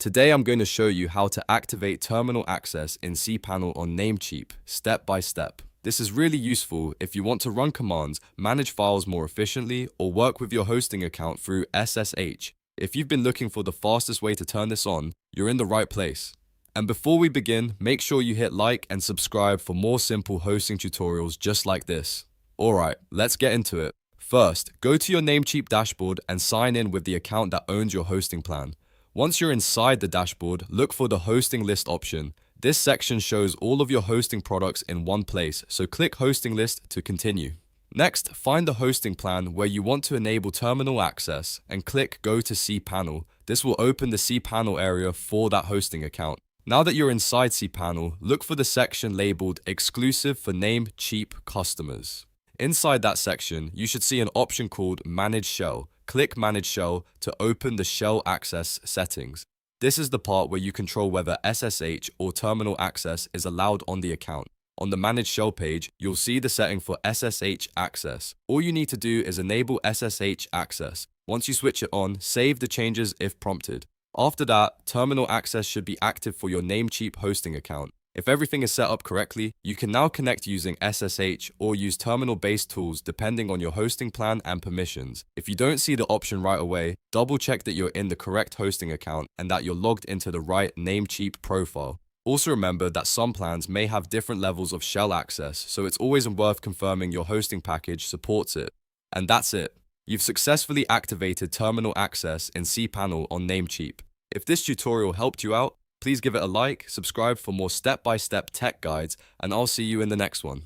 Today I'm going to show you how to activate terminal access in CPanel on Namecheap, step by step. This is really useful if you want to run commands, manage files more efficiently, or work with your hosting account through SSH. If you've been looking for the fastest way to turn this on, you're in the right place. And before we begin, make sure you hit like and subscribe for more simple hosting tutorials just like this. Alright, let's get into it. First, go to your Namecheap dashboard and sign in with the account that owns your hosting plan. Once you're inside the dashboard, look for the hosting list option. This section shows all of your hosting products in one place, so click hosting list to continue. Next, find the hosting plan where you want to enable terminal access and click go to CPanel. This will open the CPanel area for that hosting account. Now that you're inside CPanel, look for the section labeled exclusive for Namecheap customers. Inside that section, you should see an option called Manage Shell. Click Manage Shell to open the shell access settings. This is the part where you control whether SSH or terminal access is allowed on the account. On the Manage Shell page, you'll see the setting for SSH Access. All you need to do is enable SSH Access. Once you switch it on, save the changes if prompted. After that, terminal access should be active for your Namecheap hosting account. If everything is set up correctly, you can now connect using SSH or use terminal-based tools depending on your hosting plan and permissions. If you don't see the option right away, double check that you're in the correct hosting account and that you're logged into the right Namecheap profile. Also remember that some plans may have different levels of shell access, so it's always worth confirming your hosting package supports it. And that's it. You've successfully activated terminal access in CPanel on Namecheap. If this tutorial helped you out, please give it a like, subscribe for more step-by-step tech guides, and I'll see you in the next one.